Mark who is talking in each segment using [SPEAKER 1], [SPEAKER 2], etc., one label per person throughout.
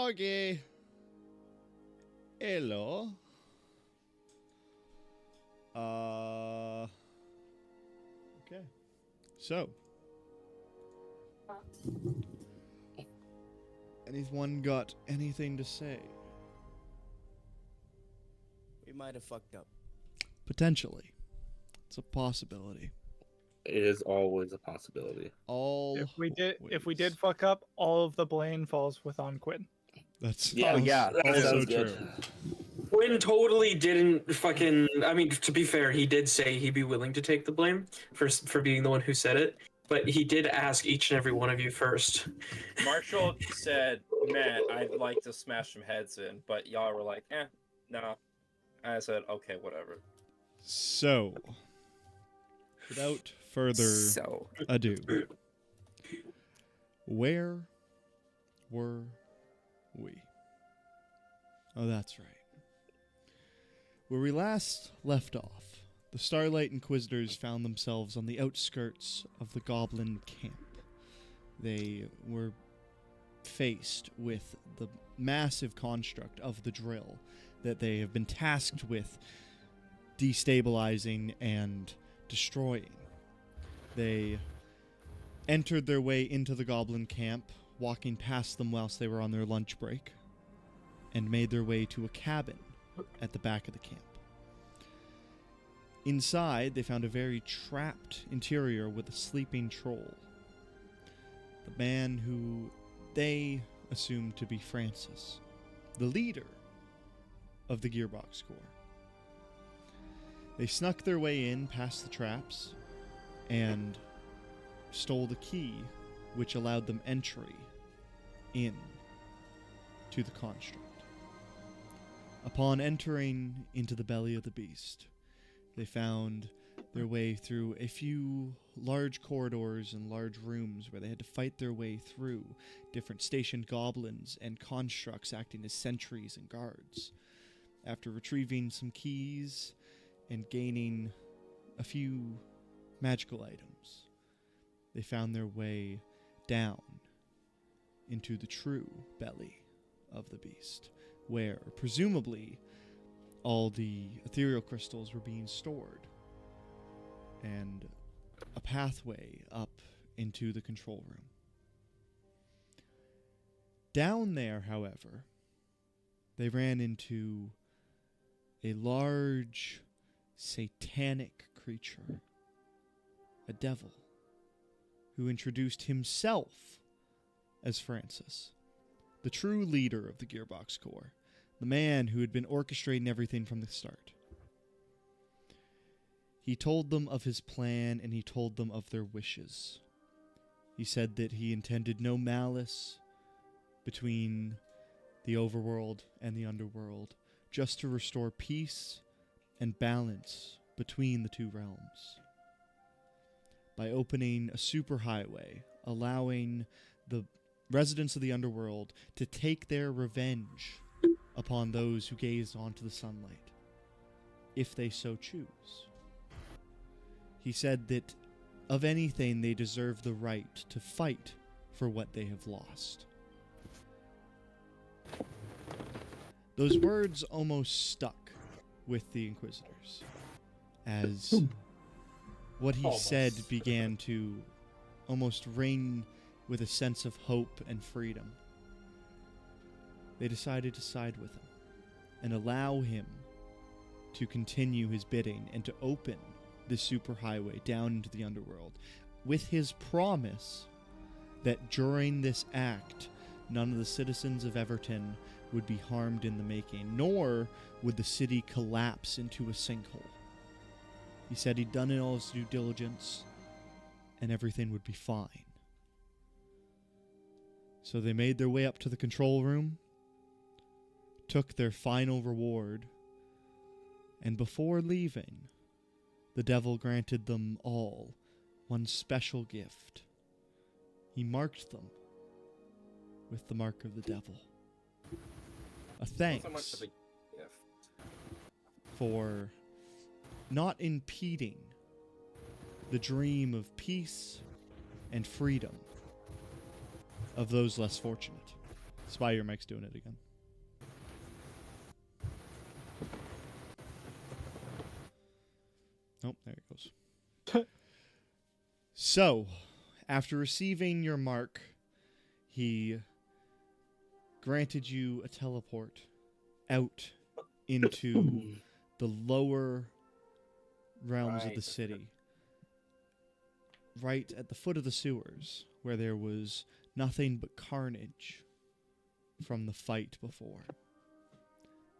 [SPEAKER 1] Doggy. Hello. Okay. So. Anyone got anything to say?
[SPEAKER 2] We might have fucked up.
[SPEAKER 1] Potentially. It's a possibility.
[SPEAKER 3] It is always a possibility.
[SPEAKER 4] If we did fuck up, all of the blame falls on Quinn.
[SPEAKER 1] That's
[SPEAKER 3] That
[SPEAKER 1] also
[SPEAKER 3] sounds good.
[SPEAKER 1] true.
[SPEAKER 5] Quinn totally didn't fucking. I mean, to be fair, he did say he'd be willing to take the blame for being the one who said it, but he did ask each and every one of you first.
[SPEAKER 6] Marshall said, "Man, I'd like to smash some heads in," but y'all were like, no. I said, okay, whatever.
[SPEAKER 1] So, without further ado, where were we? Oh, that's right. Where we last left off, the Starlight Inquisitors found themselves on the outskirts of the Goblin camp. They were faced with the massive construct of the drill that they have been tasked with destabilizing and destroying. They entered their way into the Goblin camp, walking past them whilst they were on their lunch break, and made their way to a cabin at the back of the camp. Inside, they found a very trapped interior with a sleeping troll. The man who they assumed to be Francis, the leader of the Gearbox Corps. They snuck their way in past the traps and stole the key which allowed them entry in to the construct. Upon entering into the belly of the beast, they found their way through a few large corridors and large rooms where they had to fight their way through different stationed goblins and constructs acting as sentries and guards. After retrieving some keys and gaining a few magical items, they found their way down into the true belly of the beast, where presumably all the ethereal crystals were being stored, and a pathway up into the control room. Down there, however, they ran into a large satanic creature, a devil, who introduced himself as Francis, the true leader of the Gearbox Corps, the man who had been orchestrating everything from the start. He told them of his plan, and he told them of their wishes. He said that he intended no malice between the overworld and the underworld, just to restore peace and balance between the two realms. By opening a superhighway, allowing the residents of the underworld to take their revenge upon those who gaze onto the sunlight, if they so choose. He said that of anything they deserve the right to fight for what they have lost. Those words almost stuck with the Inquisitors, as what he said began to almost ring with a sense of hope and freedom. They decided to side with him and allow him to continue his bidding and to open the superhighway down into the underworld, with his promise that during this act, none of the citizens of Everton would be harmed in the making, nor would the city collapse into a sinkhole. He said he'd done all his due diligence, and everything would be fine. So they made their way up to the control room, took their final reward, and before leaving, the devil granted them all one special gift. He marked them with the mark of the devil. A thanks
[SPEAKER 6] Not so much of a gift.
[SPEAKER 1] for not impeding the dream of peace and freedom of those less fortunate. Spire Mike's doing it again. Oh, there it goes. So, after receiving your mark, he granted you a teleport out into the lower realms of the
[SPEAKER 6] Right.
[SPEAKER 1] city. Right at the foot of the sewers, where there was nothing but carnage from the fight before.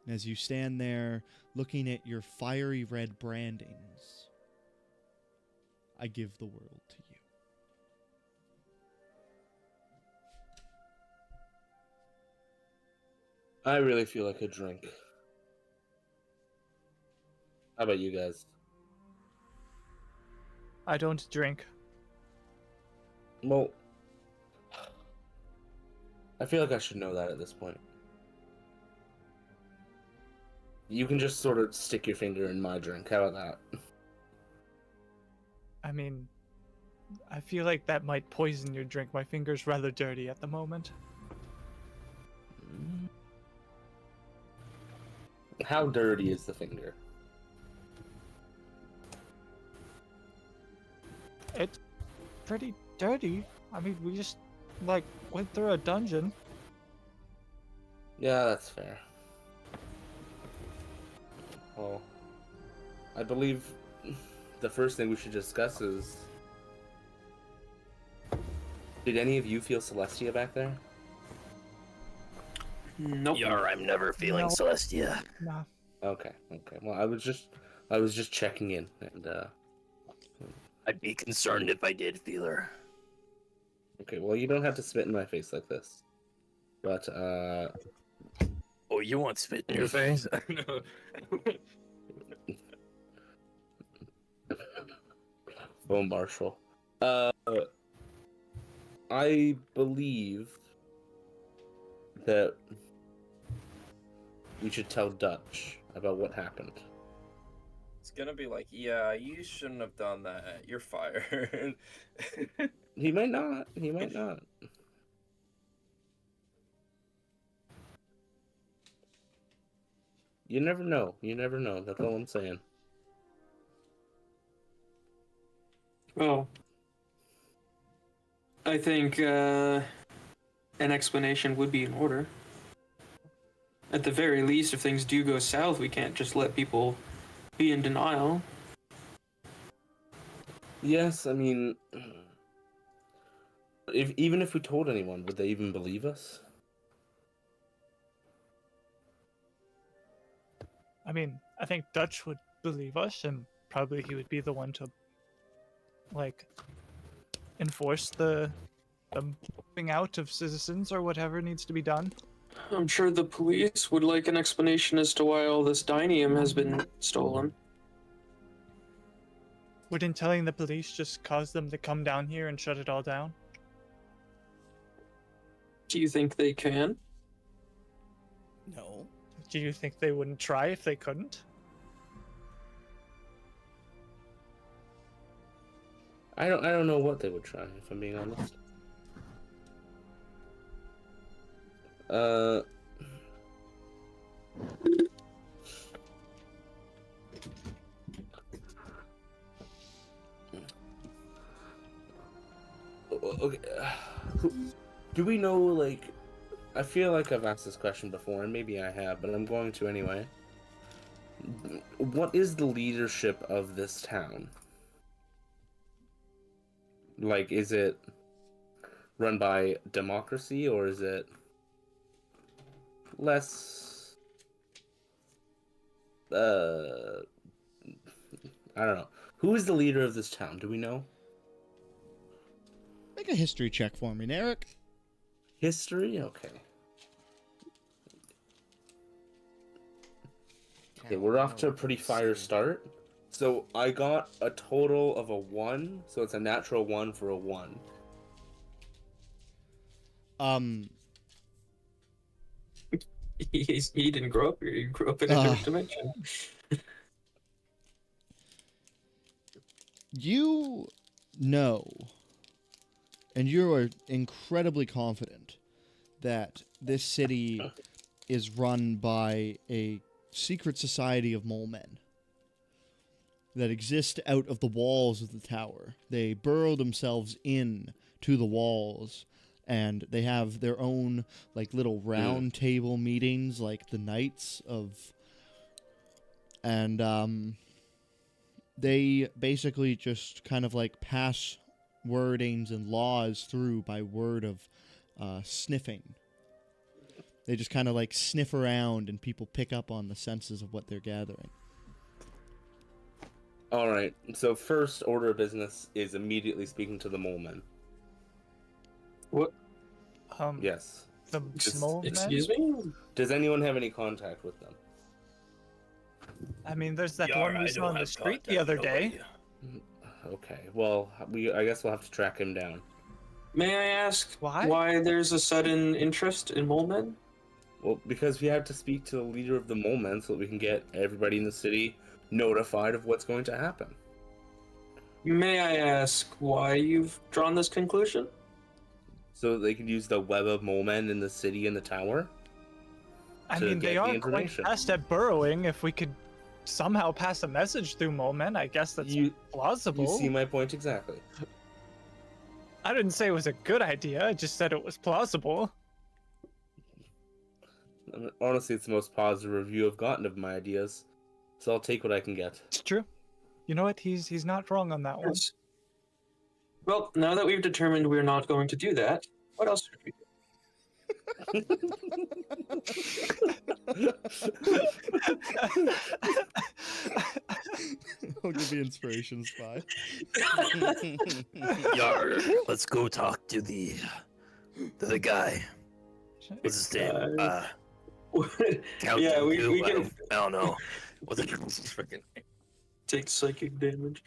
[SPEAKER 1] And as you stand there looking at your fiery red brandings, I give the world to you.
[SPEAKER 3] I really feel like a drink. How about you guys?
[SPEAKER 4] I don't drink.
[SPEAKER 3] Well, I feel like I should know that at this point. You can just sort of stick your finger in my drink. How about that?
[SPEAKER 4] I mean, I feel like that might poison your drink. My finger's rather dirty at the moment.
[SPEAKER 3] How dirty is the finger?
[SPEAKER 4] It's pretty dirty. I mean, we just, like, went through a dungeon.
[SPEAKER 3] Yeah, that's fair. Well, I believe the first thing we should discuss is... Did any of you feel Celestia back there?
[SPEAKER 2] Nope.
[SPEAKER 7] I'm never feeling
[SPEAKER 4] No.
[SPEAKER 7] Celestia.
[SPEAKER 4] Nah.
[SPEAKER 3] Okay. Well, I was just checking in, and
[SPEAKER 7] I'd be concerned if I did feel her.
[SPEAKER 3] okay. Well, you don't have to spit in my face like this, but
[SPEAKER 7] Oh, you want spit in your face?
[SPEAKER 6] No.
[SPEAKER 3] Oh, Marshall. I believe that we should tell Dutch about what happened.
[SPEAKER 6] It's gonna be like, yeah, you shouldn't have done that. You're fired.
[SPEAKER 3] He might not. He might not. You never know. You never know. That's all I'm saying.
[SPEAKER 5] Well, I think an explanation would be in order. At the very least, if things do go south, we can't just let people be in denial.
[SPEAKER 3] Yes, I mean, even if we told anyone, would they even believe us?
[SPEAKER 4] I mean, I think Dutch would believe us, and probably he would be the one to, like, enforce the moving out of citizens or whatever needs to be done.
[SPEAKER 5] I'm sure the police would like an explanation as to why all this dynium has been stolen.
[SPEAKER 4] Wouldn't telling the police just cause them to come down here and shut it all down?
[SPEAKER 5] Do you think they can?
[SPEAKER 2] No.
[SPEAKER 4] Do you think they wouldn't try if they couldn't?
[SPEAKER 3] I don't know what they would try, if I'm being honest. Okay. Do we know, like, I feel like I've asked this question before, and maybe I have, but I'm going to anyway. What is the leadership of this town? Like, is it run by democracy, or is it less, I don't know. Who is the leader of this town? Do we know?
[SPEAKER 1] Make a history check for me, Narek.
[SPEAKER 3] History? Okay. Okay, we're off to a pretty fire start. So I got a total of a 1, so it's a natural 1 for a 1.
[SPEAKER 5] He didn't grow up here. He grew up in a different dimension.
[SPEAKER 1] You know, and you are incredibly confident, that this city is run by a secret society of mole men that exist out of the walls of the tower. They burrow themselves in to the walls, and they have their own like little round table meetings, like the knights of, and they basically just kind of like pass wordings and laws through by word of sniffing. They just kind of like sniff around, and people pick up on the senses of what they're gathering.
[SPEAKER 3] All right. So first order of business is immediately speaking to the mole men.
[SPEAKER 5] What?
[SPEAKER 3] Yes.
[SPEAKER 4] The
[SPEAKER 3] Just-
[SPEAKER 4] mole men?
[SPEAKER 5] Excuse me?
[SPEAKER 3] Does anyone have any contact with them?
[SPEAKER 4] I mean, there's that
[SPEAKER 7] Yar,
[SPEAKER 4] one
[SPEAKER 7] I
[SPEAKER 4] we saw
[SPEAKER 7] don't
[SPEAKER 4] on the
[SPEAKER 7] have
[SPEAKER 4] street the
[SPEAKER 7] contact,
[SPEAKER 4] other
[SPEAKER 7] nobody.
[SPEAKER 4] day.
[SPEAKER 3] Okay. Well, I guess we'll have to track him down.
[SPEAKER 5] May I ask
[SPEAKER 4] Why?
[SPEAKER 5] there's a sudden interest in mole men?
[SPEAKER 3] Well, because we have to speak to the leader of the mole men so that we can get everybody in the city notified of what's going to happen.
[SPEAKER 5] May I ask why you've drawn this conclusion?
[SPEAKER 3] So that they can use the web of mole men in the city and the tower.
[SPEAKER 4] I
[SPEAKER 3] to
[SPEAKER 4] mean,
[SPEAKER 3] get
[SPEAKER 4] they
[SPEAKER 3] the
[SPEAKER 4] are quite
[SPEAKER 3] information.
[SPEAKER 4] fast at burrowing. If we could somehow pass a message through mole men, I guess that's
[SPEAKER 3] You
[SPEAKER 4] plausible.
[SPEAKER 3] see my point exactly.
[SPEAKER 4] I didn't say it was a good idea. I just said it was plausible.
[SPEAKER 3] I mean, honestly, it's the most positive review I've gotten of my ideas, so I'll take what I can get.
[SPEAKER 4] It's true. You know what? He's not wrong on that one.
[SPEAKER 5] Yes. Well, now that we've determined we're not going to do that, what else should we do?
[SPEAKER 1] I'll give you inspiration, Spy.
[SPEAKER 7] Yar, let's go talk to the guy. What's his name? Count
[SPEAKER 5] Yeah, we
[SPEAKER 7] Dooku,
[SPEAKER 5] can
[SPEAKER 7] I don't know. What's it freaking?
[SPEAKER 5] take psychic damage.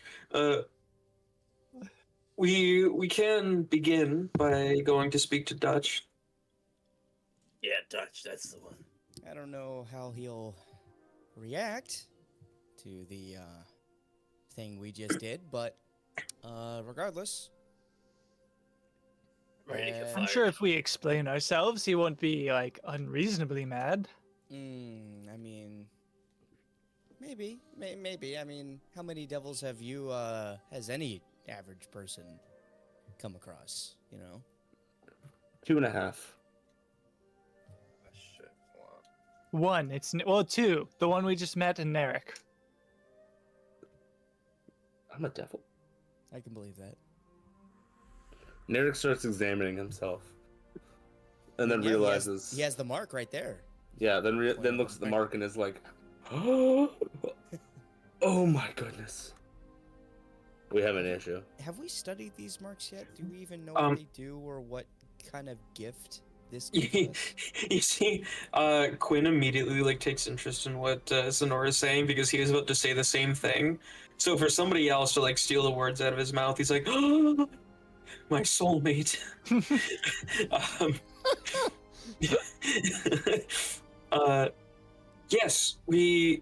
[SPEAKER 5] We can begin by going to speak to Dutch.
[SPEAKER 7] Yeah, Dutch. That's the one.
[SPEAKER 2] I don't know how he'll react to the thing we just did, but regardless.
[SPEAKER 7] Ready to get
[SPEAKER 2] I'm
[SPEAKER 4] I'm
[SPEAKER 7] fired.
[SPEAKER 4] sure if we explain ourselves, he won't be like unreasonably mad.
[SPEAKER 2] I mean, maybe. I mean, how many devils have you, has any average person come across, you know?
[SPEAKER 3] 2.5.
[SPEAKER 6] Shit. Wow.
[SPEAKER 4] One. Well, two. The one we just met in Narek.
[SPEAKER 3] I'm a devil.
[SPEAKER 2] I can believe that.
[SPEAKER 3] Narek starts examining himself, and then
[SPEAKER 2] Yeah,
[SPEAKER 3] realizes.
[SPEAKER 2] he has the mark right there.
[SPEAKER 3] Yeah, then
[SPEAKER 2] Point
[SPEAKER 3] then
[SPEAKER 2] of
[SPEAKER 3] looks at the
[SPEAKER 2] right.
[SPEAKER 3] mark and is like, "Oh my goodness, we have an issue."
[SPEAKER 2] Have we studied these marks yet? Do we even know
[SPEAKER 5] Um,
[SPEAKER 2] what they do or what kind of gift this gives us?
[SPEAKER 5] You see, Quinn immediately like takes interest in what Sonora is saying because he was about to say the same thing. So for somebody else to like steal the words out of his mouth, he's like, "Oh, my soulmate." Yes, we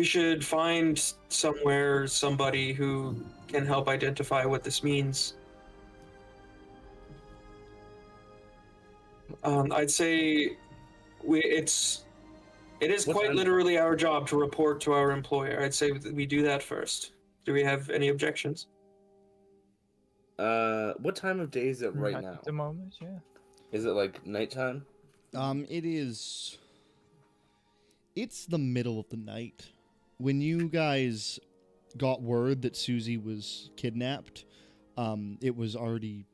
[SPEAKER 5] should find somewhere somebody who can help identify what this means. I'd say it is
[SPEAKER 3] What
[SPEAKER 5] quite
[SPEAKER 3] time-
[SPEAKER 5] literally our job to report to our employer. I'd say we do that first. Do we have any objections?
[SPEAKER 3] What time of day is it right
[SPEAKER 4] Not
[SPEAKER 3] now?
[SPEAKER 4] At the moment, yeah.
[SPEAKER 3] Is it like nighttime?
[SPEAKER 1] It is. It's the middle of the night. When you guys got word that Susie was kidnapped, it was already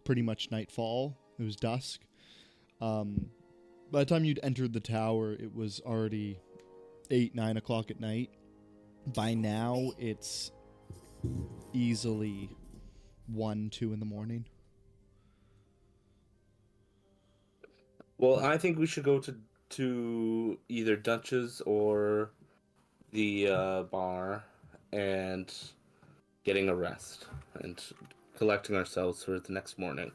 [SPEAKER 1] pretty much nightfall. It was dusk. By the time you'd entered the tower, it was already 8, 9 o'clock at night. By now, it's easily 1, 2 in the morning.
[SPEAKER 3] Well, I think we should go to either Dutch's or the bar and getting a rest and collecting ourselves for the next morning.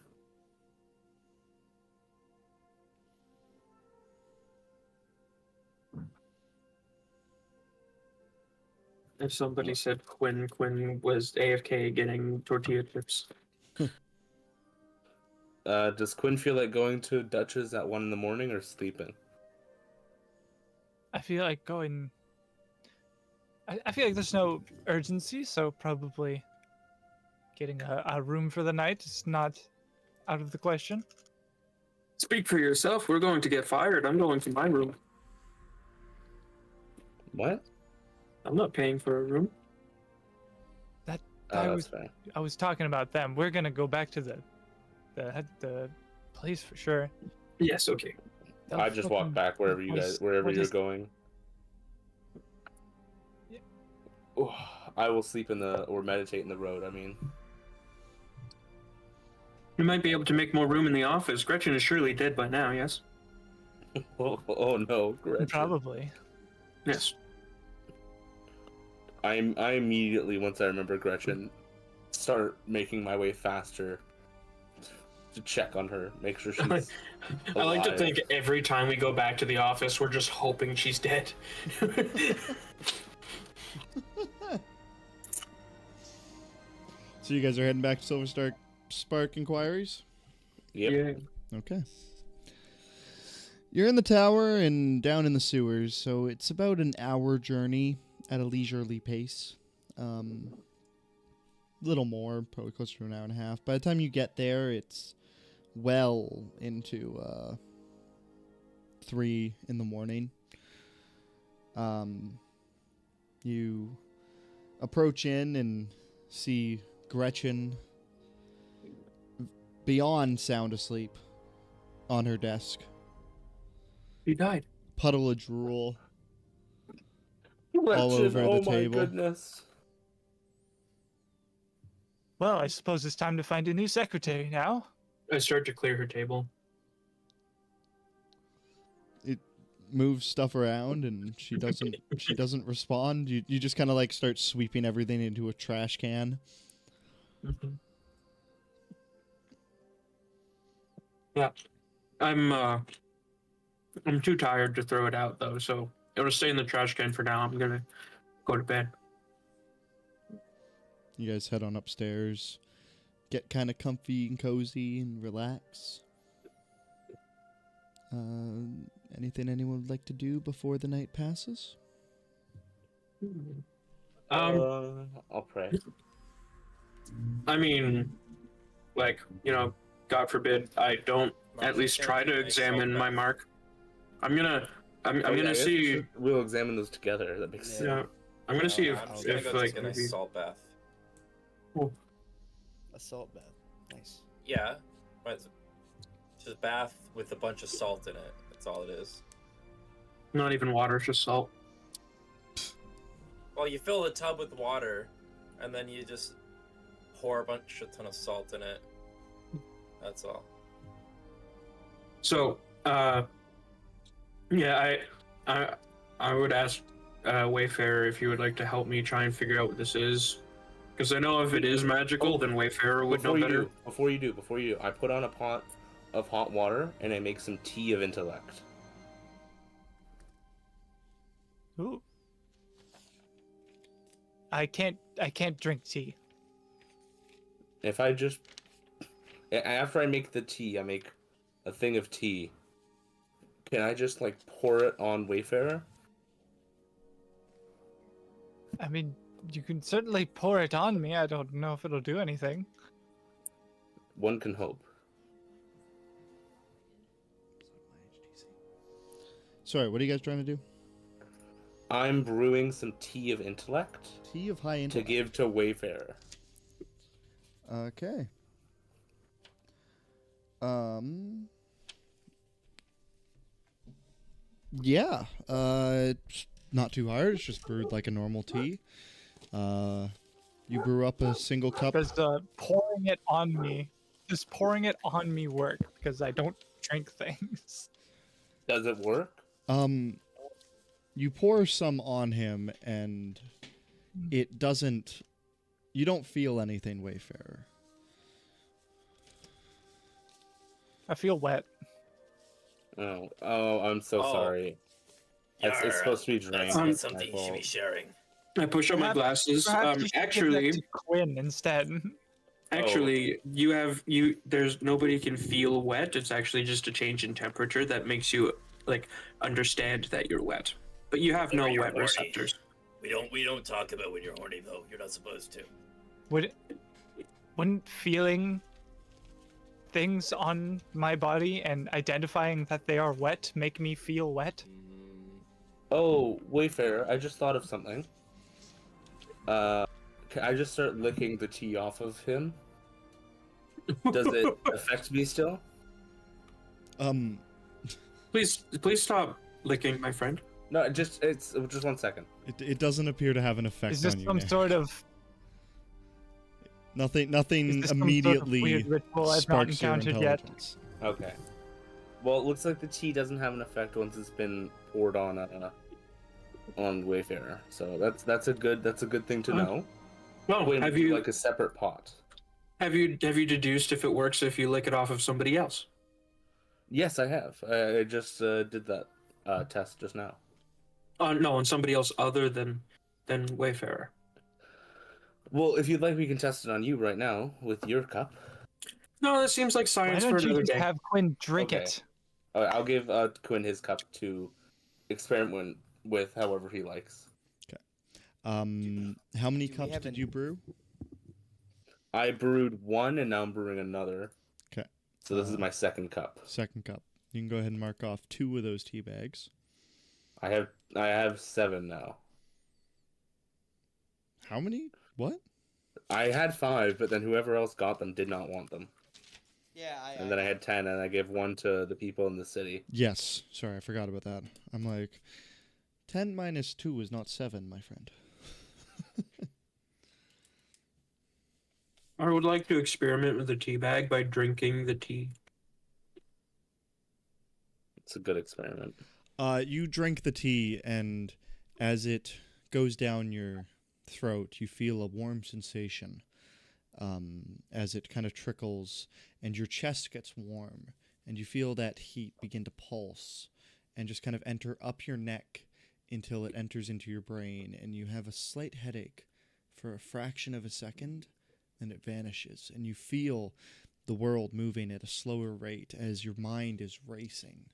[SPEAKER 5] If somebody said Quinn was AFK getting tortilla chips.
[SPEAKER 3] Does Quinn feel like going to Dutch's at 1 in the morning or sleeping?
[SPEAKER 4] I feel like going. I feel like there's no urgency, so probably getting a room for the night is not out of the question.
[SPEAKER 5] Speak for yourself. We're going to get fired. I'm going to my room.
[SPEAKER 3] What?
[SPEAKER 5] I'm not paying for a room.
[SPEAKER 4] I
[SPEAKER 3] That's
[SPEAKER 4] was
[SPEAKER 3] fair.
[SPEAKER 4] I was talking about them. We're gonna go back to the place for sure.
[SPEAKER 5] Yes, okay.
[SPEAKER 4] They'll
[SPEAKER 3] I just walk
[SPEAKER 4] fucking-
[SPEAKER 3] back wherever you guys, wherever
[SPEAKER 4] I'll
[SPEAKER 3] you're
[SPEAKER 4] just-
[SPEAKER 3] going.
[SPEAKER 4] Yeah.
[SPEAKER 3] Oh, I will sleep in the or meditate in the road. I mean,
[SPEAKER 5] You might be able to make more room in the office. Gretchen is surely dead by now, yes?
[SPEAKER 3] oh no, Gretchen.
[SPEAKER 4] Probably.
[SPEAKER 5] Yes.
[SPEAKER 3] I immediately, once I remember Gretchen, start making my way faster to check on her, make sure she's
[SPEAKER 5] I like to
[SPEAKER 3] alive.
[SPEAKER 5] think every time we go back to the office, we're just hoping she's dead.
[SPEAKER 1] So you guys are heading back to Silver Spark Inquiries?
[SPEAKER 3] Yep.
[SPEAKER 5] Yeah.
[SPEAKER 1] Okay. You're in the tower and down in the sewers, so it's about an hour journey at a leisurely pace. Little more, probably closer to an hour and a half. By the time you get there, it's well into 3 in the morning. You approach in and see Gretchen beyond sound asleep on her desk.
[SPEAKER 5] He died.
[SPEAKER 3] Puddle
[SPEAKER 1] of drool.
[SPEAKER 3] Gretchen,
[SPEAKER 1] over the
[SPEAKER 3] oh
[SPEAKER 1] table.
[SPEAKER 3] my goodness.
[SPEAKER 4] Well, I suppose it's time to find a new secretary now.
[SPEAKER 5] I start to clear her table.
[SPEAKER 1] Moves stuff around and she doesn't respond. You just kind of like start sweeping everything into a trash can.
[SPEAKER 5] Mhm. Yeah. I'm too tired to throw it out though, so it'll stay in the trash can for now. I'm gonna go to bed.
[SPEAKER 1] You guys head on upstairs, get kind of comfy and cozy and relax. Anything anyone would like to do before the night passes?
[SPEAKER 3] I'll pray.
[SPEAKER 5] I mean, like, God forbid I don't
[SPEAKER 6] Mark,
[SPEAKER 5] at least
[SPEAKER 6] you
[SPEAKER 5] try
[SPEAKER 6] can't
[SPEAKER 5] to
[SPEAKER 6] make
[SPEAKER 5] examine
[SPEAKER 6] salt
[SPEAKER 5] my
[SPEAKER 6] bath.
[SPEAKER 5] mark. I'm gonna
[SPEAKER 3] Oh, yeah, I
[SPEAKER 5] gonna
[SPEAKER 3] guess
[SPEAKER 5] see.
[SPEAKER 3] we'll examine those together. That makes
[SPEAKER 2] Yeah.
[SPEAKER 3] sense.
[SPEAKER 5] Yeah, I'm gonna see
[SPEAKER 6] I'm just gonna
[SPEAKER 5] if
[SPEAKER 6] go
[SPEAKER 5] like
[SPEAKER 6] take a nice
[SPEAKER 5] maybe-
[SPEAKER 6] salt bath.
[SPEAKER 2] A salt bath. Nice.
[SPEAKER 6] Yeah, but it's just a bath with a bunch of salt in it. That's all it is.
[SPEAKER 5] not even water, it's just salt.
[SPEAKER 6] Well, you fill the tub with water, and then you just pour a ton of salt in it. That's all.
[SPEAKER 5] So, yeah, I would ask Wayfarer if you would like to help me try and figure out what this is, because I know if it is magical, then Wayfarer would know better.
[SPEAKER 3] Before you do, I put on a pot of hot water and I make some tea of intellect.
[SPEAKER 4] Ooh. I can't drink tea.
[SPEAKER 3] If I just after I make the tea, I make a thing of tea. Can I just like pour it on Wayfarer?
[SPEAKER 4] I mean, you can certainly pour it on me. I don't know if it'll do anything.
[SPEAKER 3] One can hope.
[SPEAKER 1] Sorry, what are you guys trying to do?
[SPEAKER 3] I'm brewing some tea of intellect
[SPEAKER 1] Tea of high
[SPEAKER 3] to
[SPEAKER 1] intellect.
[SPEAKER 3] give to Wayfarer.
[SPEAKER 1] Okay. Yeah. It's not too hard. It's just brewed like a normal tea. You brew up a single cup.
[SPEAKER 4] Does pouring it on me work? Because I don't drink things.
[SPEAKER 3] Does it work?
[SPEAKER 1] You pour some on him and it doesn't. You don't feel anything, Wayfarer.
[SPEAKER 4] I feel wet.
[SPEAKER 3] Oh, I'm so
[SPEAKER 6] Oh.
[SPEAKER 3] sorry. It's supposed to be drank.
[SPEAKER 6] That's not
[SPEAKER 3] It's
[SPEAKER 6] something
[SPEAKER 3] my
[SPEAKER 6] you should be
[SPEAKER 3] fault.
[SPEAKER 6] sharing.
[SPEAKER 5] I push up my
[SPEAKER 4] Perhaps-
[SPEAKER 5] glasses.
[SPEAKER 4] Perhaps you should give that
[SPEAKER 5] Actually,
[SPEAKER 4] to Quinn instead.
[SPEAKER 5] Actually, there's nobody can feel wet. It's actually just a change in temperature that makes you like understand that you're wet. But you have no
[SPEAKER 7] Or you're
[SPEAKER 5] wet
[SPEAKER 7] horny.
[SPEAKER 5] receptors.
[SPEAKER 7] We don't talk about when you're horny though. You're not supposed to.
[SPEAKER 4] Wouldn't feeling things on my body and identifying that they are wet make me feel wet?
[SPEAKER 3] Oh, Wayfarer, I just thought of something. Can I just start licking the tea off of him? Does it affect me still?
[SPEAKER 5] Please stop licking, my friend.
[SPEAKER 3] No, it's just 1 second.
[SPEAKER 1] It doesn't appear to have an effect
[SPEAKER 4] Is this
[SPEAKER 1] on you.
[SPEAKER 4] some
[SPEAKER 1] Nick.
[SPEAKER 4] sort of
[SPEAKER 1] Nothing
[SPEAKER 4] is this some sort of
[SPEAKER 1] immediately
[SPEAKER 4] weird ritual I've not
[SPEAKER 1] sparks your
[SPEAKER 4] encountered yet?
[SPEAKER 1] intelligence.
[SPEAKER 3] Okay. Well, it looks like the tea doesn't have an effect once it's been poured on Wayfarer. So that's a good thing to know.
[SPEAKER 5] Well,
[SPEAKER 3] Wait,
[SPEAKER 5] have you
[SPEAKER 3] like a separate pot?
[SPEAKER 5] have you deduced if it works if you lick it off of somebody else?
[SPEAKER 3] Yes, I have. I just did that test just now.
[SPEAKER 5] No, on somebody else other than Wayfarer.
[SPEAKER 3] Well, if you'd like, we can test it on you right now with your cup.
[SPEAKER 5] No, that seems like
[SPEAKER 4] Why
[SPEAKER 5] science for
[SPEAKER 4] don't you
[SPEAKER 5] another
[SPEAKER 4] just
[SPEAKER 5] day.
[SPEAKER 4] have Quinn drink
[SPEAKER 3] Okay.
[SPEAKER 4] it?
[SPEAKER 3] I'll give Quinn his cup to experiment with however he likes.
[SPEAKER 1] How many
[SPEAKER 2] Do we
[SPEAKER 1] cups
[SPEAKER 2] have
[SPEAKER 1] did
[SPEAKER 2] any-
[SPEAKER 1] you brew?
[SPEAKER 3] I brewed one, and now I'm brewing another.
[SPEAKER 1] 'Kay.
[SPEAKER 3] So this is my second cup.
[SPEAKER 1] Second cup. You can go ahead and mark off 2 of those tea bags.
[SPEAKER 3] I have 7 now.
[SPEAKER 1] How many? What?
[SPEAKER 3] I had 5, but then whoever else got them did not want them.
[SPEAKER 2] Yeah,
[SPEAKER 3] And then I had 10, and I gave 1 to the people in the city.
[SPEAKER 1] Yes. Sorry, I forgot about that. I'm like, 10 minus 2 is not 7, my friend.
[SPEAKER 5] I would like to experiment with the tea bag by drinking the tea.
[SPEAKER 3] It's a good experiment.
[SPEAKER 1] You drink the tea, and as it goes down your throat, you feel a warm sensation as it kind of trickles, and your chest gets warm, and you feel that heat begin to pulse and just kind of enter up your neck until it enters into your brain, and you have a slight headache for a fraction of a second, then it vanishes, and you feel the world moving at a slower rate as your mind is racing.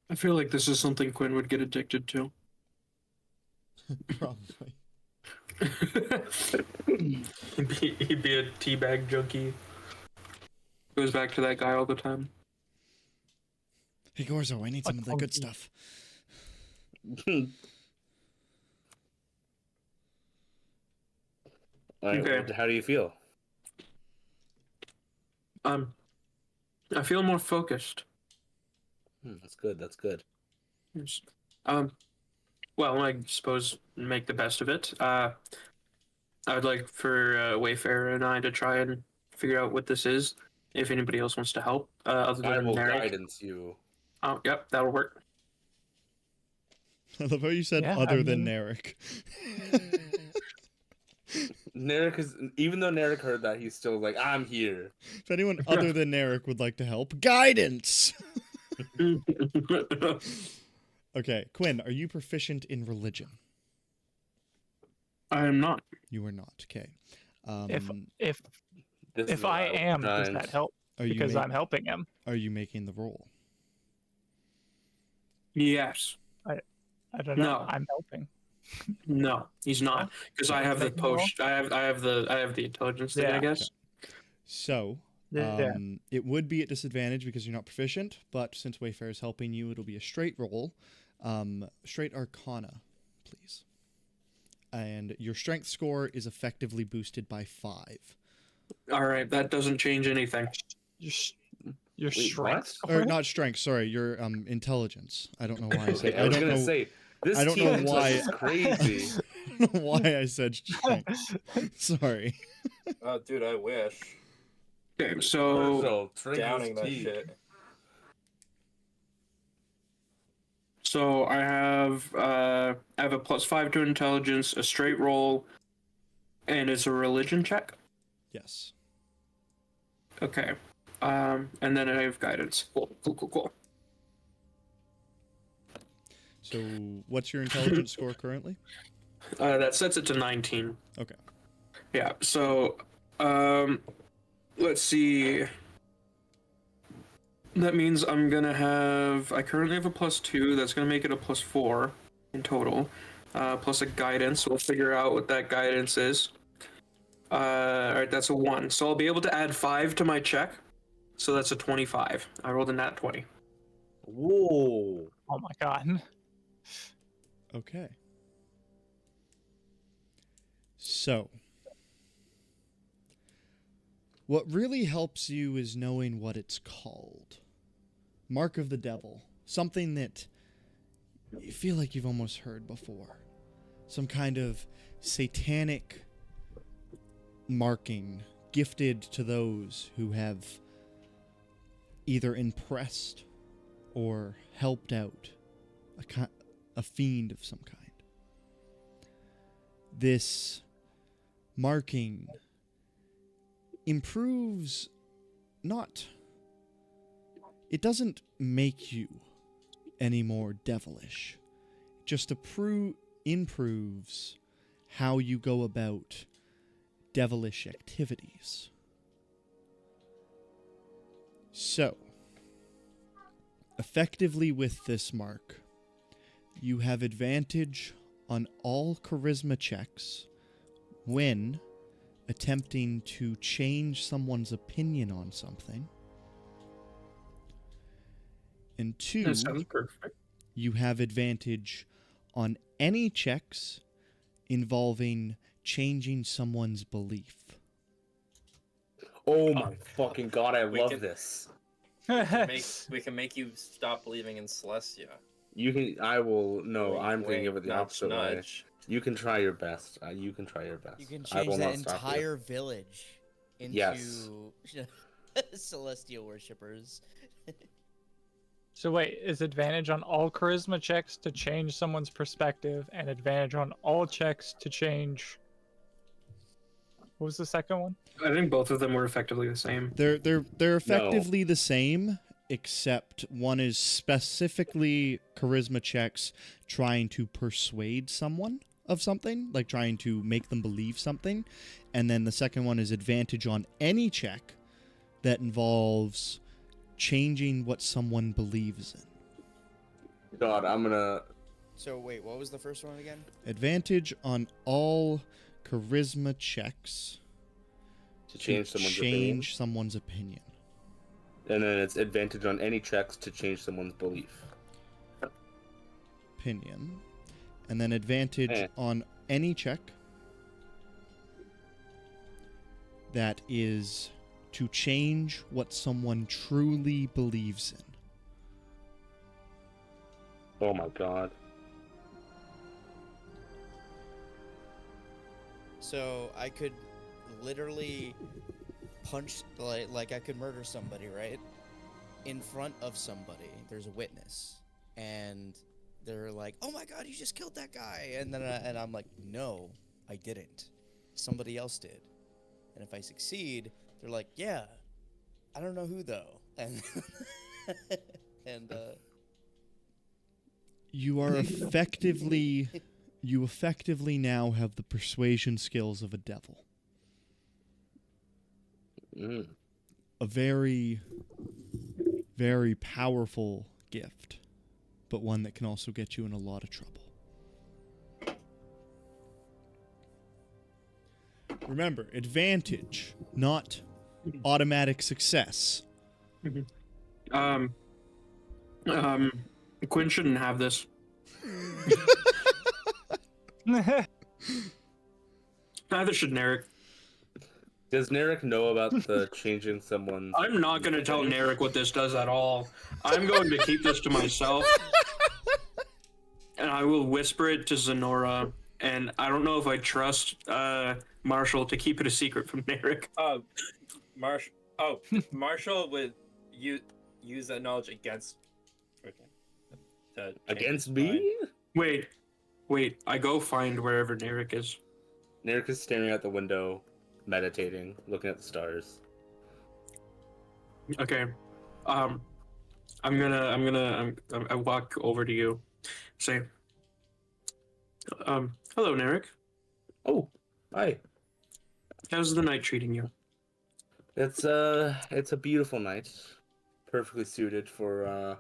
[SPEAKER 5] I feel like this is something Quinn would get addicted to.
[SPEAKER 1] Probably.
[SPEAKER 5] He'd be a teabag junkie. Goes back to that guy all the time.
[SPEAKER 1] Hey Gorzo, I need some of the good
[SPEAKER 4] funky.
[SPEAKER 1] stuff.
[SPEAKER 3] Alright,
[SPEAKER 5] Okay.
[SPEAKER 3] how do you feel?
[SPEAKER 5] I feel more focused.
[SPEAKER 3] That's good. That's good.
[SPEAKER 5] Yes. Well, I suppose make the best of it. I would like for Wayfarer and I to try and figure out what this is. If anybody else wants to help, other
[SPEAKER 3] I
[SPEAKER 5] than
[SPEAKER 3] will
[SPEAKER 5] Narek.
[SPEAKER 3] guidance you.
[SPEAKER 5] Oh, yep, that'll work.
[SPEAKER 1] I love how you said
[SPEAKER 4] Yeah,
[SPEAKER 1] other
[SPEAKER 4] I
[SPEAKER 1] than
[SPEAKER 4] mean-
[SPEAKER 1] Narek.
[SPEAKER 3] Narek is, even though Narek heard that, he's still like, I'm here.
[SPEAKER 1] If anyone other than Narek would like to help, guidance! Okay, Quinn, are you proficient in religion?
[SPEAKER 5] I am not.
[SPEAKER 1] You are not. Okay.
[SPEAKER 4] If
[SPEAKER 3] This is
[SPEAKER 4] if
[SPEAKER 3] what
[SPEAKER 4] I
[SPEAKER 3] was
[SPEAKER 4] am, does
[SPEAKER 3] trying-
[SPEAKER 4] that help?
[SPEAKER 1] are you
[SPEAKER 4] Because
[SPEAKER 1] ma-
[SPEAKER 4] I'm helping him.
[SPEAKER 1] Are you making the roll?
[SPEAKER 5] Yes.
[SPEAKER 4] I don't know.
[SPEAKER 5] No.
[SPEAKER 4] I'm helping.
[SPEAKER 5] No, he's not. Because I have the
[SPEAKER 4] Make the roll?
[SPEAKER 5] post. I have the intelligence thing. I
[SPEAKER 4] Yeah.
[SPEAKER 5] guess.
[SPEAKER 1] So,
[SPEAKER 4] Yeah.
[SPEAKER 1] it would be at disadvantage because you're not proficient, but since Wayfarer is helping you, it'll be a straight roll. Straight Arcana, please. And your strength score is effectively boosted by 5.
[SPEAKER 5] All right, that doesn't change anything.
[SPEAKER 4] Your
[SPEAKER 3] Wait,
[SPEAKER 4] strength.
[SPEAKER 3] what?
[SPEAKER 1] Or
[SPEAKER 4] score?
[SPEAKER 1] not strength, sorry, your intelligence. I don't know why I said
[SPEAKER 3] I was gonna
[SPEAKER 1] know,
[SPEAKER 3] say this
[SPEAKER 1] I don't
[SPEAKER 3] team
[SPEAKER 1] know
[SPEAKER 3] is
[SPEAKER 1] why-
[SPEAKER 3] crazy.
[SPEAKER 1] I don't know why I said strength. Sorry.
[SPEAKER 6] Oh, dude, I wish.
[SPEAKER 5] Okay, so
[SPEAKER 3] So drink
[SPEAKER 6] Downing
[SPEAKER 3] this
[SPEAKER 6] that
[SPEAKER 3] tea.
[SPEAKER 6] shit.
[SPEAKER 5] I have a +5 to intelligence, a straight roll, and it's a religion check.
[SPEAKER 1] Yes.
[SPEAKER 5] Okay. And then I have guidance. Cool.
[SPEAKER 1] So, what's your intelligence score currently?
[SPEAKER 5] That sets it to 19.
[SPEAKER 1] Okay.
[SPEAKER 5] Yeah. So, let's see. That means I'm gonna have. I currently have a +2. That's gonna make it a +4 in total, plus a guidance. We'll figure out what that guidance is. All right, that's a 1. So I'll be able to add 5 to my check. So that's a 25. I rolled a nat 20.
[SPEAKER 3] Whoa.
[SPEAKER 4] Oh my god.
[SPEAKER 1] Okay. So, what really helps you is knowing what it's called. Mark of the Devil. Something that you feel like you've almost heard before. Some kind of satanic marking gifted to those who have either impressed or helped out a fiend of some kind. This marking improves it doesn't make you any more devilish. It just improves how you go about devilish activities. So, effectively with this mark, you have advantage on all charisma checks when attempting to change someone's opinion on something. And 2,
[SPEAKER 5] That sounds perfect.
[SPEAKER 1] you have advantage on any checks involving changing someone's belief.
[SPEAKER 3] Oh my fucking god, I
[SPEAKER 6] We
[SPEAKER 3] love
[SPEAKER 6] can-
[SPEAKER 3] this.
[SPEAKER 6] We can make you stop believing in Celestia.
[SPEAKER 3] You can. I will. No,
[SPEAKER 6] Wink,
[SPEAKER 3] I'm going to
[SPEAKER 6] wink,
[SPEAKER 3] give it the
[SPEAKER 6] nudge,
[SPEAKER 3] opposite way.
[SPEAKER 6] nudge.
[SPEAKER 3] You can try your best. You can try your best.
[SPEAKER 2] You can
[SPEAKER 3] I
[SPEAKER 2] change
[SPEAKER 3] will
[SPEAKER 2] that
[SPEAKER 3] not stop you.
[SPEAKER 2] entire village into
[SPEAKER 3] Yes.
[SPEAKER 2] celestial worshippers.
[SPEAKER 4] So wait, is advantage on all charisma checks to change someone's perspective, and advantage on all checks to change... What was the second one?
[SPEAKER 5] I think both of them were effectively the same.
[SPEAKER 1] They're effectively the same, except one is specifically charisma checks trying to persuade someone of something, like trying to make them believe something, and then the second one is advantage on any check that involves changing what someone believes in.
[SPEAKER 3] God, I'm gonna.
[SPEAKER 2] So wait, what was the first one again?
[SPEAKER 1] Advantage on all charisma checks
[SPEAKER 3] To change someone's
[SPEAKER 1] change someone's opinion.
[SPEAKER 3] opinion. And then it's advantage on any checks to change someone's belief.
[SPEAKER 1] Opinion. And then advantage on any check that is to change what someone truly believes in.
[SPEAKER 3] Oh my god.
[SPEAKER 2] So I could literally punch, like I could murder somebody, right? In front of somebody. There's a witness, and they're like, "Oh my god, you just killed that guy!" And then I'm like, "No, I didn't. Somebody else did." And if I succeed, they're like, "Yeah, I don't know who though." And
[SPEAKER 1] You are effectively you effectively now have the persuasion skills of a devil.
[SPEAKER 3] Mm.
[SPEAKER 1] A very, very powerful gift, but one that can also get you in a lot of trouble. Remember, advantage, not automatic success.
[SPEAKER 5] Quinn shouldn't have this. Neither should Narek.
[SPEAKER 3] Does Narek know about the changing someone's?
[SPEAKER 5] I'm not going to tell Narek what this does at all. I'm going to keep this to myself. And I will whisper it to Zenora. And I don't know if I trust Marshall to keep it a secret from Narek.
[SPEAKER 6] Marshall would use that knowledge against.
[SPEAKER 3] Against me?
[SPEAKER 5] Wait. I go find wherever Narek is.
[SPEAKER 3] Narek is staring out the window, meditating, looking at the stars.
[SPEAKER 5] Okay. I walk over to you. Say, hello, Narek.
[SPEAKER 3] Oh, hi.
[SPEAKER 5] How's the night treating you?
[SPEAKER 3] It's a beautiful night, perfectly suited for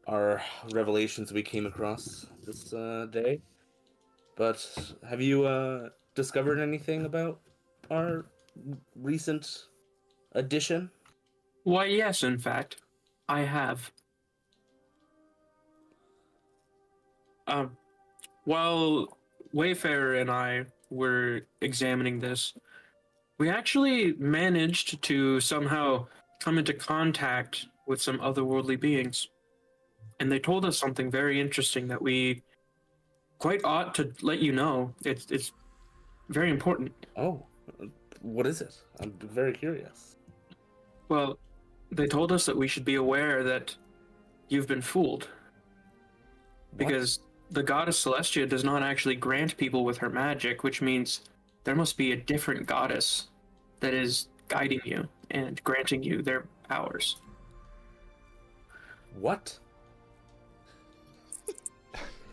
[SPEAKER 3] our revelations we came across this day. But have you discovered anything about our recent addition?
[SPEAKER 5] Why, yes, in fact, I have. While Wayfarer and I were examining this, we actually managed to somehow come into contact with some otherworldly beings. And they told us something very interesting that we quite ought to let you know. It's very important.
[SPEAKER 3] Oh, what is it? I'm very curious.
[SPEAKER 5] Well, they told us that we should be aware that you've been fooled. Because the goddess Celestia does not actually grant people with her magic, which means there must be a different goddess that is guiding you and granting you their powers.
[SPEAKER 3] What?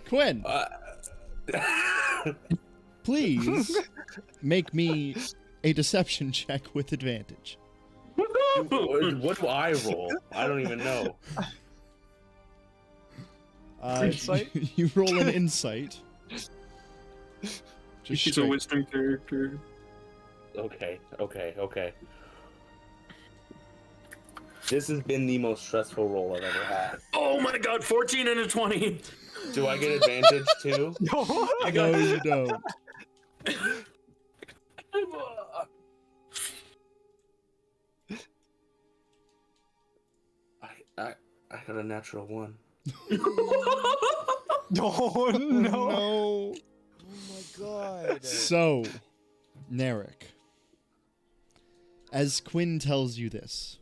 [SPEAKER 1] Quinn, please make me a deception check with advantage.
[SPEAKER 3] What do I roll? I don't even know.
[SPEAKER 4] Insight?
[SPEAKER 1] You roll an insight. Just
[SPEAKER 5] She's a
[SPEAKER 1] straight.
[SPEAKER 5] wisdom character.
[SPEAKER 3] Okay. This has been the most stressful roll I've ever had.
[SPEAKER 5] Oh my god, 14 and a 20!
[SPEAKER 3] Do I get advantage too?
[SPEAKER 5] I
[SPEAKER 1] No,
[SPEAKER 5] got
[SPEAKER 1] you don't.
[SPEAKER 3] I got a natural 1.
[SPEAKER 4] Oh no.
[SPEAKER 1] No.
[SPEAKER 2] Oh my god.
[SPEAKER 1] So, Narek, as Quinn tells you this,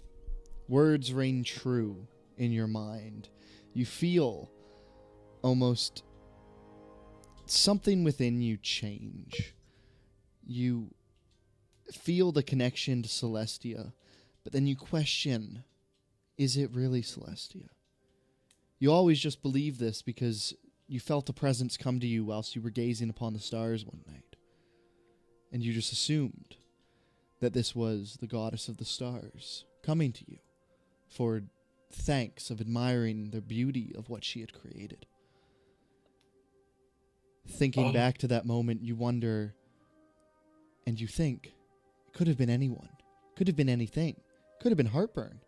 [SPEAKER 1] words ring true in your mind. You feel almost something within you change. You feel the connection to Celestia, but then you question, is it really Celestia? You always just believe this because you felt a presence come to you whilst you were gazing upon the stars one night. And you just assumed that this was the goddess of the stars coming to you for thanks of admiring the beauty of what she had created. Thinking back to that moment, you wonder, and you think, it could have been anyone. Could have been anything. Could have been heartburn.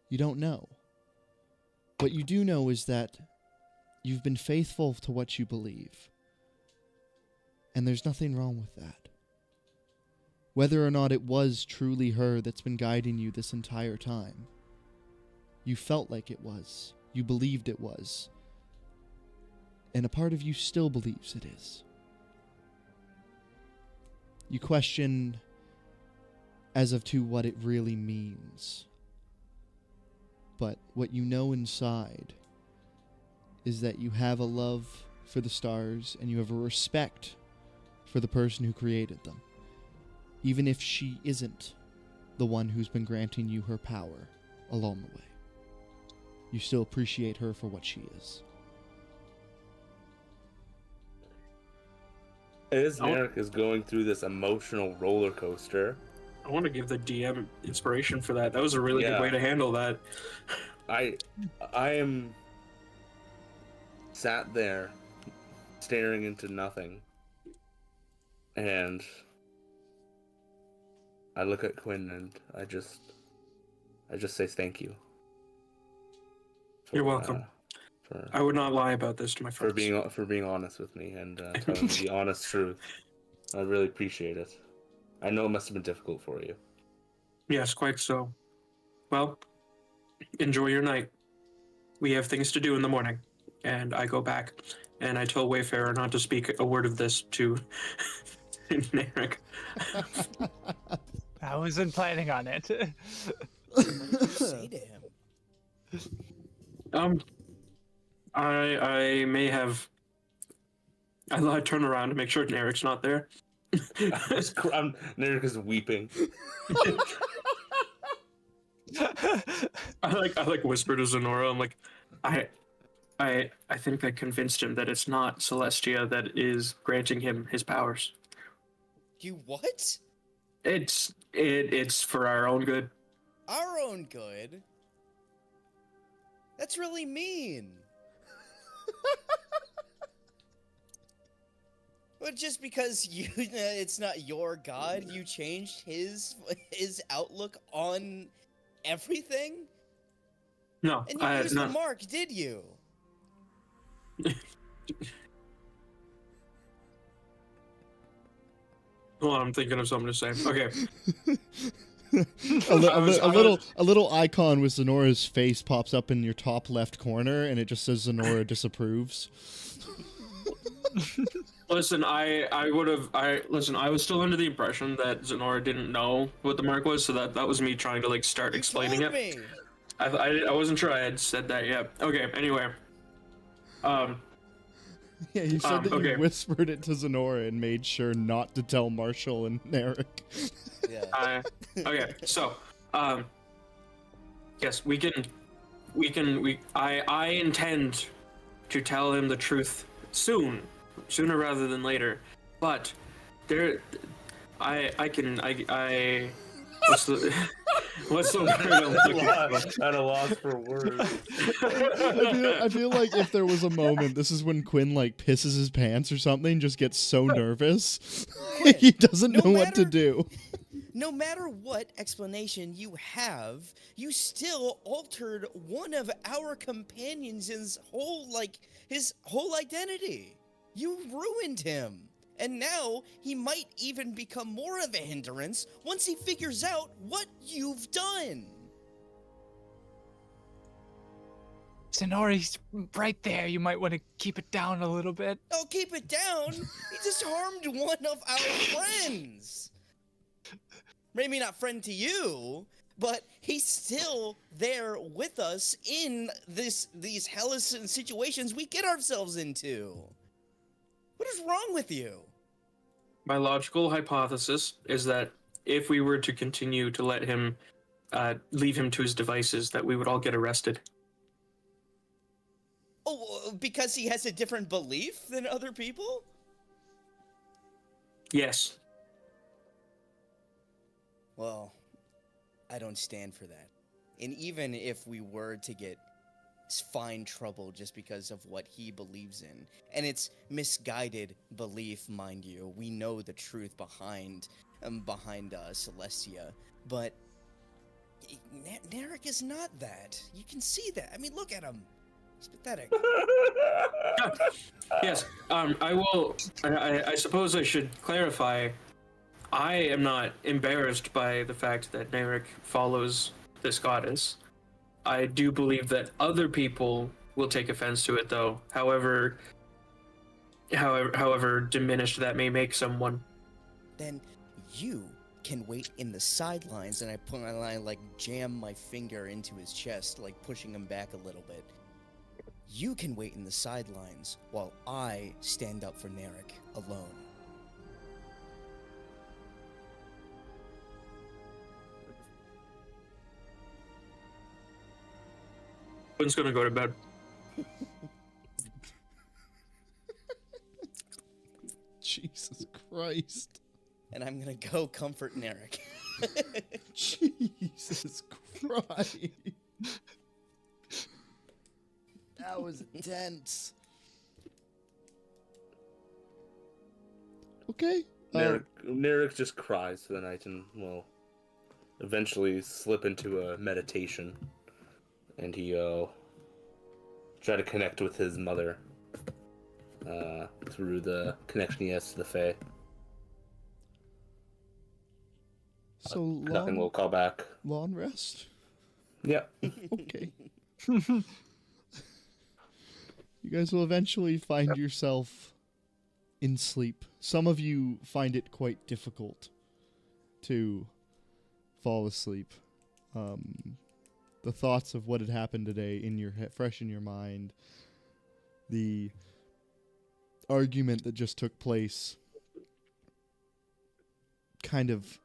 [SPEAKER 1] You don't know. What you do know is that you've been faithful to what you believe. And there's nothing wrong with that. Whether or not it was truly her that's been guiding you this entire time, you felt like it was. You believed it was. And a part of you still believes it is. You question as of to what it really means. But what you know inside is that you have a love for the stars and you have a respect for the person who created them. Even if she isn't the one who's been granting you her power along the way. You still appreciate her for what she is.
[SPEAKER 3] As Narek is going through this emotional roller coaster,
[SPEAKER 5] I want to give the DM inspiration for that. That was a really good
[SPEAKER 3] Yeah.
[SPEAKER 5] way to handle that.
[SPEAKER 3] I am sat there staring into nothing, and I look at Quinn and I just say thank you.
[SPEAKER 5] You're welcome. I would not lie about this to my friends.
[SPEAKER 3] For being honest with me and telling me the honest truth. I really appreciate it. I know it must have been difficult for you.
[SPEAKER 5] Yes, quite so. Well, enjoy your night. We have things to do in the morning. And I go back and I tell Wayfarer not to speak a word of this to Narek.
[SPEAKER 4] I wasn't planning on it.
[SPEAKER 2] What did you say to him?
[SPEAKER 5] I may have. I turn around to make sure Narek's not there.
[SPEAKER 3] Narek is weeping.
[SPEAKER 5] I like whisper to Zenora. I'm like, I think I convinced him that it's not Celestia that is granting him his powers.
[SPEAKER 2] You what?
[SPEAKER 5] It's for our own good.
[SPEAKER 2] Our own good? That's really mean. But just because it's not your god, you changed his outlook on everything?
[SPEAKER 5] No,
[SPEAKER 2] And you
[SPEAKER 5] I
[SPEAKER 2] used
[SPEAKER 5] no.
[SPEAKER 2] the mark, did you?
[SPEAKER 5] Hold on, I'm thinking of something to say. Okay.
[SPEAKER 1] A little icon with Zenora's face pops up in your top left corner, and it just says Zenora disapproves.
[SPEAKER 5] Listen, I was still under the impression that Zenora didn't know what the mark was, so that was me trying to like start
[SPEAKER 2] You
[SPEAKER 5] explaining
[SPEAKER 2] told
[SPEAKER 5] it.
[SPEAKER 2] me.
[SPEAKER 5] I wasn't sure I had said that yet. Okay, anyway.
[SPEAKER 1] Yeah, you said that
[SPEAKER 5] okay.
[SPEAKER 1] you whispered it to Zenora and made sure not to tell Marshall and Narek.
[SPEAKER 2] Yeah.
[SPEAKER 5] Okay, so, yes, I intend to tell him the truth sooner rather than later, but what's the word I'm looking for?
[SPEAKER 3] At a loss for words.
[SPEAKER 1] I feel like if there was a moment, this is when Quinn like pisses his pants or something, just gets so nervous, he doesn't know what to do.
[SPEAKER 2] No matter what explanation you have, you still altered one of our companions' his whole identity. You ruined him. And now he might even become more of a hindrance once he figures out what you've done.
[SPEAKER 4] Zenori's right there. You might want to keep it down a little bit.
[SPEAKER 2] Oh, keep it down. He just harmed one of our friends. Maybe not friend to you, but he's still there with us in these hellish situations we get ourselves into. What is wrong with you?
[SPEAKER 5] My logical hypothesis is that if we were to continue to let him leave him to his devices, that we would all get arrested.
[SPEAKER 2] Oh, because he has a different belief than other people?
[SPEAKER 5] Yes.
[SPEAKER 2] Well, I don't stand for that. And even if we were to find trouble just because of what he believes in, and it's misguided belief, mind you, we know the truth behind Celestia, but Narek is not that. You can see that. I mean, look at him. He's pathetic.
[SPEAKER 5] Yes. I will. I suppose I should clarify. I am not embarrassed by the fact that Narek follows this goddess. I do believe that other people will take offense to it, though. However diminished that may make someone.
[SPEAKER 2] Then you can wait in the sidelines, and I like jam my finger into his chest, like pushing him back a little bit. You can wait in the sidelines while I stand up for Narek alone.
[SPEAKER 5] Quinn's gonna go to bed.
[SPEAKER 1] Jesus Christ.
[SPEAKER 2] And I'm gonna go comfort Narek.
[SPEAKER 1] Jesus Christ. That was intense. Okay.
[SPEAKER 3] Narek just cries for the night and will eventually slip into a meditation. And he try to connect with his mother through the connection he has to the Fae.
[SPEAKER 1] So
[SPEAKER 3] Nothing will call back.
[SPEAKER 1] long rest?
[SPEAKER 3] Yeah.
[SPEAKER 1] Okay. You guys will eventually find yourself in sleep. Some of you find it quite difficult to fall asleep. The thoughts of what had happened today in your head, fresh in your mind. The argument that just took place, kind of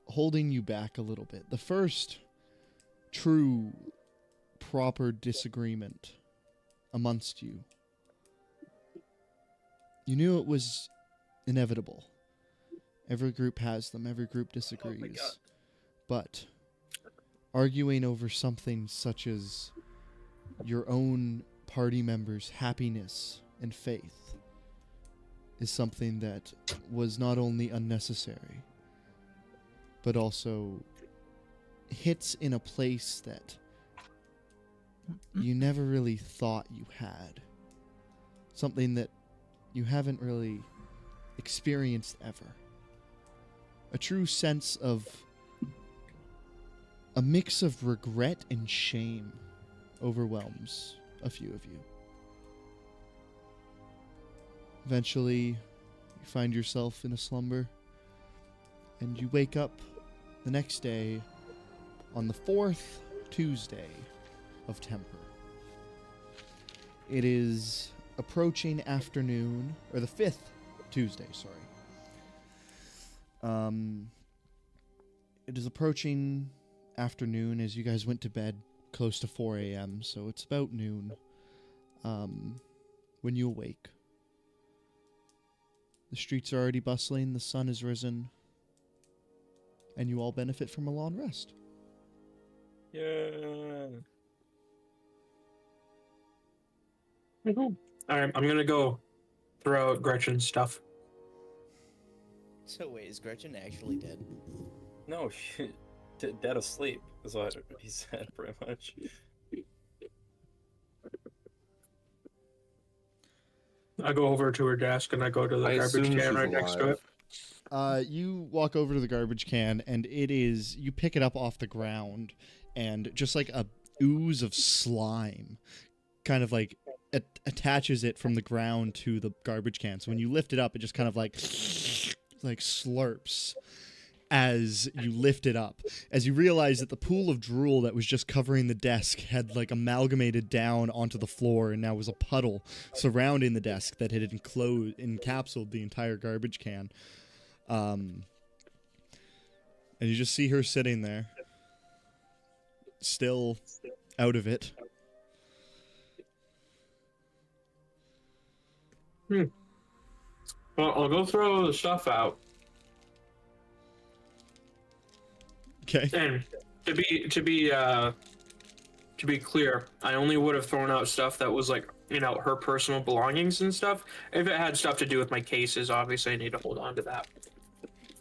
[SPEAKER 1] holding you back a little bit. The first true, proper disagreement amongst you. You knew it was inevitable. Every group has them. Every group
[SPEAKER 6] Oh
[SPEAKER 1] disagrees.
[SPEAKER 6] my god.
[SPEAKER 1] But arguing over something such as your own party members' happiness and faith is something that was not only unnecessary, but also hits in a place that you never really thought you had. Something that you haven't really experienced ever. A true sense of a mix of regret and shame overwhelms a few of you. Eventually, you find yourself in a slumber, and you wake up the next day on the 4th Tuesday of Temper. It is approaching afternoon, or the 5th Tuesday, sorry. It is approaching afternoon as you guys went to bed close to 4 a.m., so it's about noon when you awake. The streets are already bustling, the sun has risen, and you all benefit from a long rest.
[SPEAKER 6] Yeah.
[SPEAKER 5] Alright, I'm gonna go throw out Gretchen's stuff.
[SPEAKER 2] So wait, is Gretchen actually dead?
[SPEAKER 6] No, she dead asleep is what he said, pretty much.
[SPEAKER 5] I go over to her desk and I go to the
[SPEAKER 3] I
[SPEAKER 5] garbage
[SPEAKER 3] assume
[SPEAKER 5] can
[SPEAKER 3] she's
[SPEAKER 5] right next to it.
[SPEAKER 3] alive.
[SPEAKER 1] You walk over to the garbage can, and you pick it up off the ground, and just like a ooze of slime kind of like attaches it from the ground to the garbage can. So when you lift it up, it just kind of like slurps as you lift it up. As you realize that the pool of drool that was just covering the desk had like amalgamated down onto the floor and now was a puddle surrounding the desk that had encapsulated the entire garbage can. And you just see her sitting there, still out of it.
[SPEAKER 5] Well, I'll go throw the stuff out.
[SPEAKER 1] Okay.
[SPEAKER 5] And to be clear, I only would have thrown out stuff that was like, you know, her personal belongings and stuff. If it had stuff to do with my cases, obviously I need to hold on to that.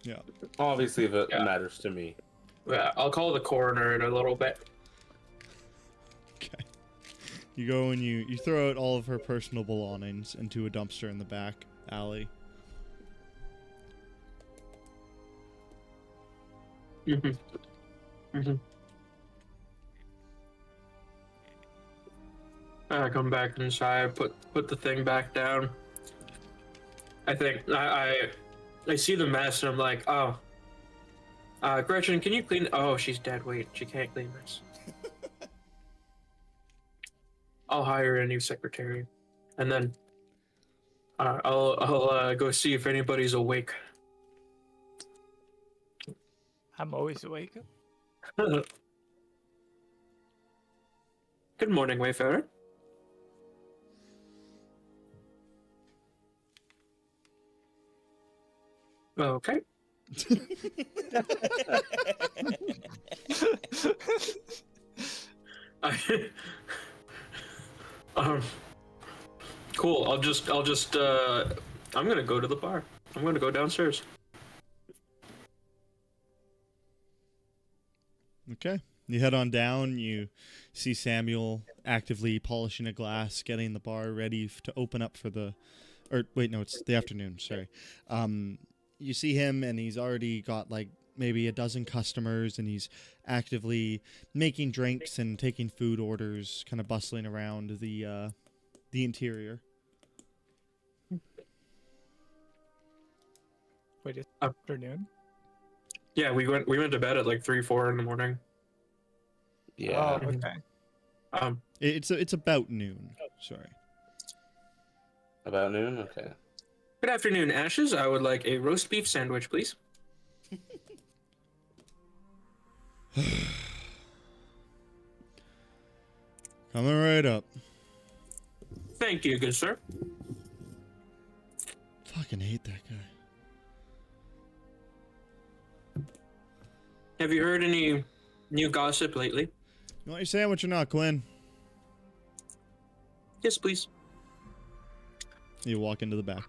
[SPEAKER 1] Yeah.
[SPEAKER 3] Obviously, if it
[SPEAKER 5] Yeah.
[SPEAKER 3] matters to me.
[SPEAKER 5] Yeah, I'll call the coroner in a little bit.
[SPEAKER 1] Okay. You go and you throw out all of her personal belongings into a dumpster in the back alley. I come back inside, put the thing back down. I think I see the mess and I'm like, oh, Gretchen, can you clean? Oh, she's dead. Wait, she can't clean this. I'll hire a new secretary, and then I'll go see if anybody's awake.
[SPEAKER 4] I'm always awake.
[SPEAKER 5] Good morning, Wayfarer. Okay. Cool. I'm gonna go to the bar. I'm gonna go downstairs.
[SPEAKER 1] Okay. You head on down. You see Samuel actively polishing a glass, getting the bar ready to open up for the... Or, wait, no, it's the afternoon, sorry. You see him, and he's already got, like, maybe a dozen customers, and he's actively making drinks and taking food orders, kind of bustling around the interior.
[SPEAKER 4] Wait, it's afternoon?
[SPEAKER 5] Yeah, we went to bed at like 3-4 in the morning.
[SPEAKER 3] Yeah.
[SPEAKER 4] Oh, okay.
[SPEAKER 1] It's about noon, sorry.
[SPEAKER 3] About noon? Okay.
[SPEAKER 5] Good afternoon, Ashes. I would like a roast beef sandwich, please.
[SPEAKER 1] Coming right up.
[SPEAKER 5] Thank you, good sir.
[SPEAKER 1] Fucking hate that guy.
[SPEAKER 5] Have you heard any new gossip lately?
[SPEAKER 1] You want your sandwich or not, Quinn?
[SPEAKER 5] Yes, please.
[SPEAKER 1] You walk into the back.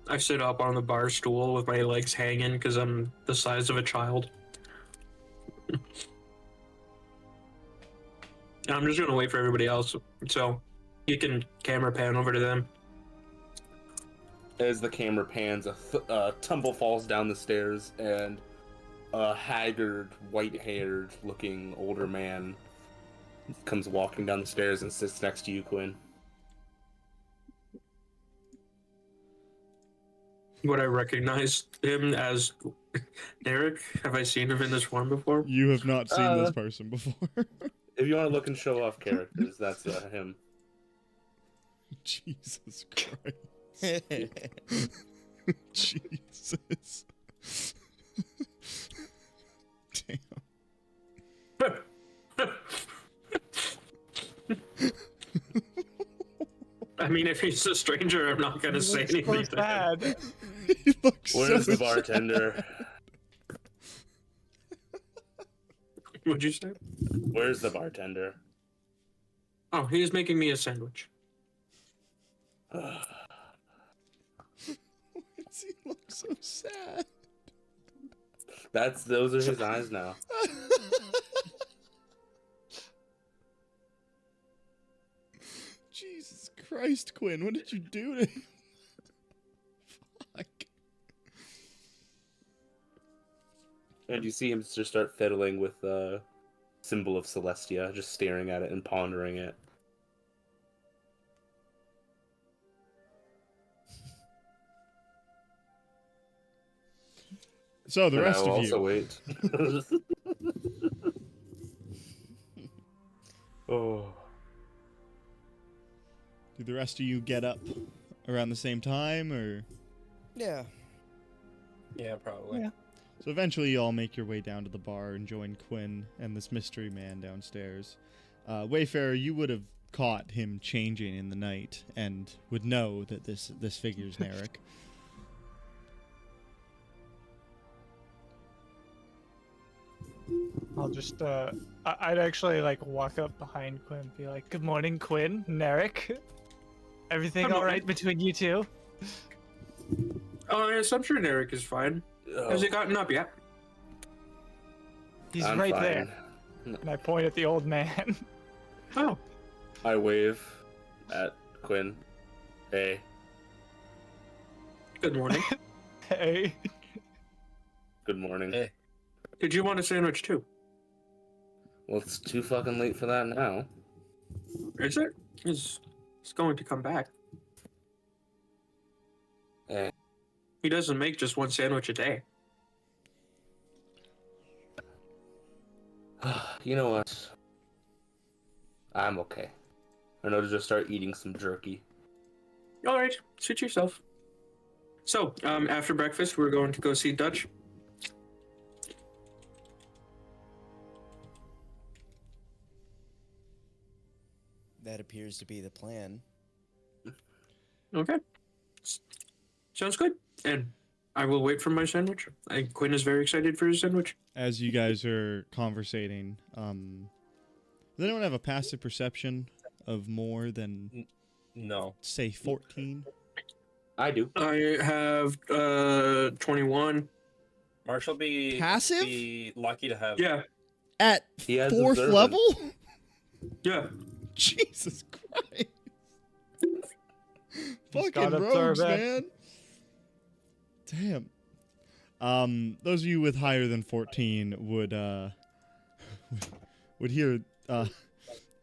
[SPEAKER 5] I sit up on the bar stool with my legs hanging because I'm the size of a child. And I'm just gonna wait for everybody else, so you can camera pan over to them.
[SPEAKER 3] As the camera pans, a tumble falls down the stairs, and a haggard, white-haired looking older man comes walking down the stairs and sits next to you, Quinn.
[SPEAKER 5] Would I recognize him as Derek? Have I seen him in this form before?
[SPEAKER 1] You have not seen this person before.
[SPEAKER 3] If you want to look and show off characters, that's him.
[SPEAKER 1] Jesus Christ. Jesus. Damn.
[SPEAKER 5] I mean, if he's a stranger, I'm not gonna say anything.
[SPEAKER 4] Looks
[SPEAKER 5] to him.
[SPEAKER 4] bad.
[SPEAKER 1] He looks
[SPEAKER 3] Where's
[SPEAKER 1] so
[SPEAKER 3] the bartender?
[SPEAKER 5] What'd you say?
[SPEAKER 3] Where's the bartender?
[SPEAKER 5] Oh, he's making me a sandwich.
[SPEAKER 1] Why does he look so sad?
[SPEAKER 3] Those are his eyes now.
[SPEAKER 1] Jesus Christ, Quinn, what did you do to him? Fuck.
[SPEAKER 3] And you see him just start fiddling with the symbol of Celestia, just staring at it and pondering it.
[SPEAKER 1] So the
[SPEAKER 3] And
[SPEAKER 1] rest
[SPEAKER 3] I will
[SPEAKER 1] of you,
[SPEAKER 3] also wait. Oh.
[SPEAKER 1] do the rest of you get up around the same time, or?
[SPEAKER 2] Yeah.
[SPEAKER 6] Yeah, probably.
[SPEAKER 4] Yeah.
[SPEAKER 1] So eventually you all make your way down to the bar and join Quinn and this mystery man downstairs. Wayfarer, you would have caught him changing in the night and would know that this figure's Narek.
[SPEAKER 4] I'll just I'd actually like walk up behind Quinn and be like, "Good morning, Quinn, Narek. Everything
[SPEAKER 5] Good
[SPEAKER 4] all
[SPEAKER 5] morning.
[SPEAKER 4] right between you two?"
[SPEAKER 5] Oh, yes, I'm sure Derek is fine. Has he gotten up yet?
[SPEAKER 4] He's
[SPEAKER 3] I'm
[SPEAKER 4] right
[SPEAKER 3] fine.
[SPEAKER 4] there. And I point at the old man.
[SPEAKER 5] Oh,
[SPEAKER 3] I wave at Quinn. Hey.
[SPEAKER 5] good morning.
[SPEAKER 4] Hey.
[SPEAKER 3] Good morning.
[SPEAKER 6] Hey.
[SPEAKER 5] Did you want a sandwich too?
[SPEAKER 3] Well, it's too fucking late for that now.
[SPEAKER 5] Is it? He's going to come back.
[SPEAKER 3] Eh.
[SPEAKER 5] He doesn't make just one sandwich a day.
[SPEAKER 3] You know what? I'm okay. I know to just start eating some jerky.
[SPEAKER 5] All right, suit yourself. So, after breakfast, we're going to go see Dutch.
[SPEAKER 2] That appears to be the plan.
[SPEAKER 5] Okay. Sounds good. And I will wait for my sandwich. Quinn is very excited for his sandwich.
[SPEAKER 1] As you guys are conversating, does anyone have a passive perception of more than,
[SPEAKER 6] No.
[SPEAKER 1] say, 14?
[SPEAKER 3] I do.
[SPEAKER 5] I have 21.
[SPEAKER 6] Marshall be
[SPEAKER 1] Passive?
[SPEAKER 6] be lucky to have.
[SPEAKER 5] Yeah,
[SPEAKER 1] At
[SPEAKER 3] He has
[SPEAKER 1] 4th
[SPEAKER 3] observant.
[SPEAKER 1] level?
[SPEAKER 5] yeah.
[SPEAKER 1] Jesus Christ. Fucking
[SPEAKER 4] got
[SPEAKER 1] rogues,
[SPEAKER 4] observant.
[SPEAKER 1] man. Damn. Those of you with higher than 14 would hear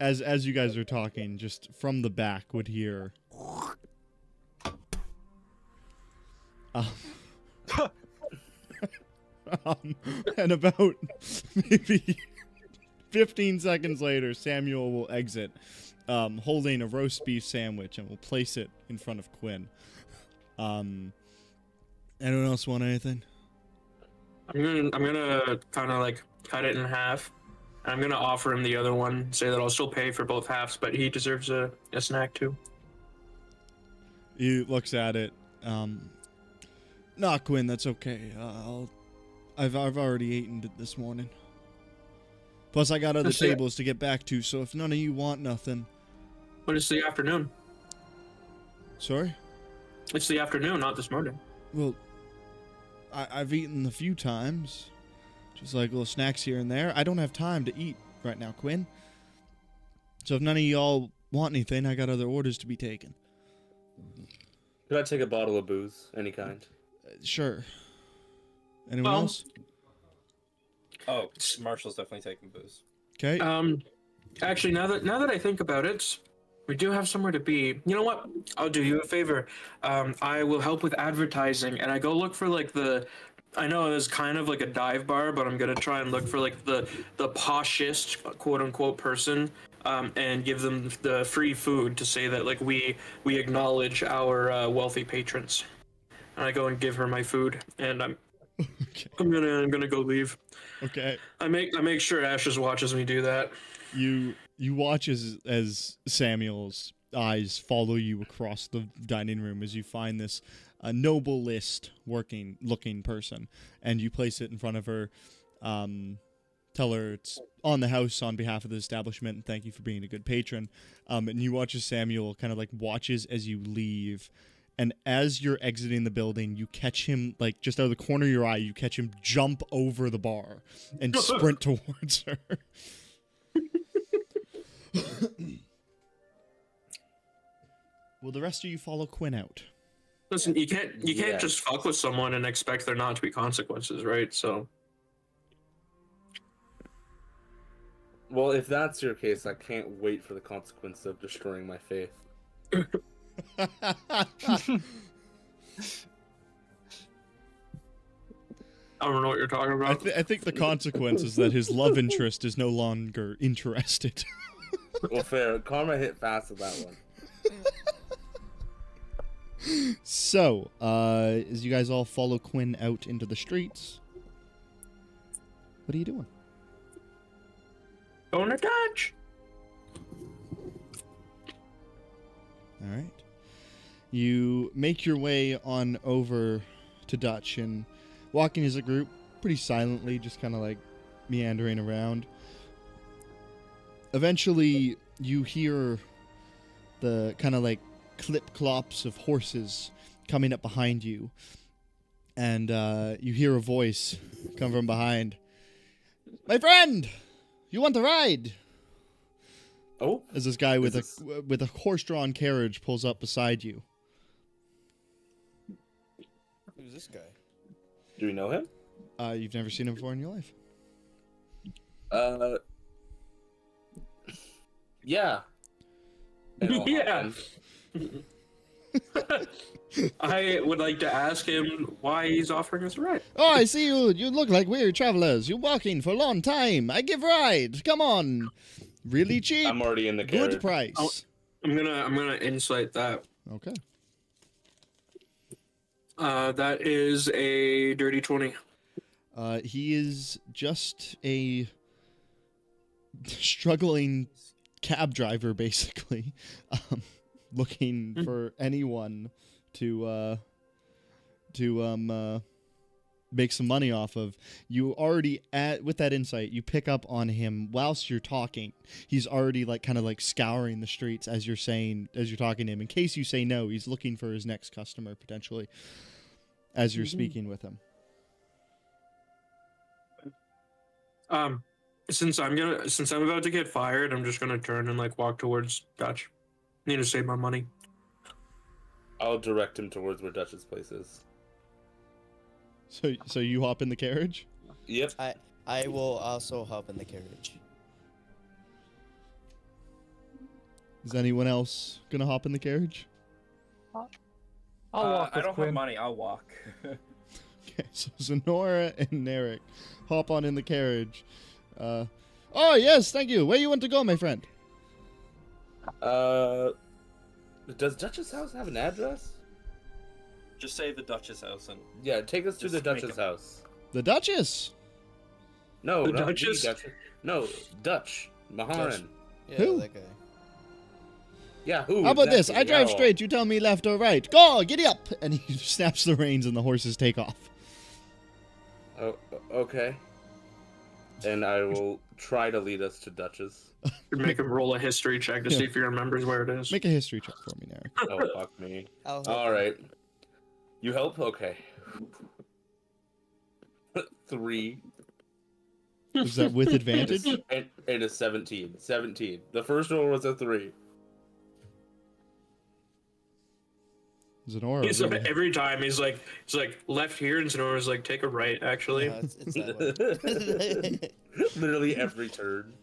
[SPEAKER 1] as you guys are talking, just from the back would hear and about maybe 15 seconds later, Samuel will exit, holding a roast beef sandwich, and will place it in front of Quinn. Anyone else want anything?
[SPEAKER 5] I'm gonna kind of like cut it in half. I'm gonna offer him the other one. Say that I'll still pay for both halves, but he deserves a snack too.
[SPEAKER 1] He looks at it. Nah, Quinn, that's okay. I've already eaten it this morning. Plus, I got other
[SPEAKER 5] Let's see it.
[SPEAKER 1] tables to get back to, so if none of you want nothing...
[SPEAKER 5] But it's the afternoon.
[SPEAKER 1] Sorry?
[SPEAKER 5] It's the afternoon, not this morning.
[SPEAKER 1] Well, I've eaten a few times. Just like little snacks here and there. I don't have time to eat right now, Quinn. So if none of y'all want anything, I got other orders to be taken.
[SPEAKER 3] Could I take a bottle of booze, any kind?
[SPEAKER 1] Sure. Anyone else?
[SPEAKER 6] Oh, Marshall's definitely taking booze.
[SPEAKER 1] Okay.
[SPEAKER 5] Actually, now that I think about it, we do have somewhere to be. You know what? I'll do you a favor. I will help with advertising, and I go look for like the. I know there's kind of like a dive bar, but I'm gonna try and look for like the poshest quote unquote person, and give them the free food to say that like we acknowledge our wealthy patrons. And I go and give her my food, and I'm gonna go leave.
[SPEAKER 1] Okay.
[SPEAKER 5] I make sure Ashes watches me do that.
[SPEAKER 1] You watch as Samuel's eyes follow you across the dining room as you find this noble list looking person, and you place it in front of her. Tell her it's on the house on behalf of the establishment, and thank you for being a good patron. And you watch as Samuel kind of like watches as you leave, and as you're exiting the building, you catch him like just out of the corner of your eye. You catch him jump over the bar and sprint towards her. Will the rest of you follow Quinn out?
[SPEAKER 5] Listen, you can't
[SPEAKER 3] Yes.
[SPEAKER 5] just fuck with someone and expect there not to be consequences, right? So
[SPEAKER 3] Well, if that's your case, I can't wait for the consequence of destroying my faith.
[SPEAKER 5] I don't know what you're talking about.
[SPEAKER 1] I think the consequence is that his love interest is no longer interested.
[SPEAKER 3] Well, fair. Karma hit fast with that one.
[SPEAKER 1] So, as you guys all follow Quinn out into the streets, what are you doing?
[SPEAKER 5] Going to Dutch.
[SPEAKER 1] All right. You make your way on over to Dutch and walking as a group, pretty silently, just kind of like meandering around. Eventually, you hear the kind of like clip-clops of horses coming up behind you. And you hear a voice come from behind. My friend! You want to ride?
[SPEAKER 3] Oh,
[SPEAKER 1] As this guy with
[SPEAKER 3] Is
[SPEAKER 1] a horse-drawn carriage pulls up beside you.
[SPEAKER 2] Who's this guy?
[SPEAKER 3] do we know him?
[SPEAKER 1] You've never seen him before in your life.
[SPEAKER 3] Yeah. And I'll
[SPEAKER 5] Yeah.
[SPEAKER 3] hop in.
[SPEAKER 5] I would like to ask him why he's offering us a ride.
[SPEAKER 1] Oh, I see you. You look like weird travelers. You're walking for a long time. I give ride. Come on. Really cheap.
[SPEAKER 3] I'm already in the carriage.
[SPEAKER 1] Good price.
[SPEAKER 5] Oh. I'm gonna insight that.
[SPEAKER 1] Okay.
[SPEAKER 5] That is a dirty 20.
[SPEAKER 1] He is just a struggling cab driver, basically, looking for anyone to make some money off of. You already with that insight, you pick up on him whilst you're talking. He's already like kind of like scouring the streets as you're talking to him. In case you say no, he's looking for his next customer potentially as you're speaking with him.
[SPEAKER 5] Since I'm about to get fired, I'm just gonna turn and like walk towards Dutch. Need to save my money.
[SPEAKER 3] I'll direct him towards where Dutch's place is.
[SPEAKER 1] So you hop in the carriage?
[SPEAKER 3] Yep.
[SPEAKER 2] I will also hop in the carriage.
[SPEAKER 1] Is anyone else gonna hop in the carriage?
[SPEAKER 4] I'll walk
[SPEAKER 6] I
[SPEAKER 4] with
[SPEAKER 6] don't
[SPEAKER 4] Quinn.
[SPEAKER 6] have money. I'll walk.
[SPEAKER 1] Okay, so Zenora and Narek hop on in the carriage. Oh yes, thank you. Where you want to go, my friend?
[SPEAKER 3] Does Dutch's house have an address?
[SPEAKER 6] Just say the Duchess house and
[SPEAKER 3] Yeah, take us to
[SPEAKER 6] Just
[SPEAKER 3] the
[SPEAKER 6] make
[SPEAKER 3] Dutch's
[SPEAKER 6] him-
[SPEAKER 3] house.
[SPEAKER 1] The Duchess.
[SPEAKER 3] No,
[SPEAKER 5] The
[SPEAKER 3] not
[SPEAKER 5] Duchess?
[SPEAKER 3] the Duchess. No, Dutch. Maharan.
[SPEAKER 2] Yeah,
[SPEAKER 1] Who?
[SPEAKER 2] that guy.
[SPEAKER 3] Yeah. Ooh,
[SPEAKER 1] How about this?
[SPEAKER 3] exactly,
[SPEAKER 1] I drive
[SPEAKER 3] yeah.
[SPEAKER 1] straight, you tell me left or right.
[SPEAKER 3] Ooh,
[SPEAKER 1] How about this?
[SPEAKER 3] exactly,
[SPEAKER 1] I drive
[SPEAKER 3] yeah.
[SPEAKER 1] straight, you tell me left or right. Go, giddy up! And he snaps the reins and the horses take off.
[SPEAKER 3] Oh, okay. And I will try to lead us to Dutch's.
[SPEAKER 5] Make him roll a history check to see if he remembers where it is.
[SPEAKER 1] Make a history check for me, Narek.
[SPEAKER 3] Oh, fuck me.
[SPEAKER 2] I'll help
[SPEAKER 3] All
[SPEAKER 2] you.
[SPEAKER 3] right. You help? Okay. 3.
[SPEAKER 1] Is that with advantage?
[SPEAKER 3] And a 17. 17. The first one was a 3.
[SPEAKER 1] Zenora.
[SPEAKER 5] He's like, every time he's like left here, and Zenora's like, take a right, actually.
[SPEAKER 2] No, it's that way.
[SPEAKER 3] Literally every turn.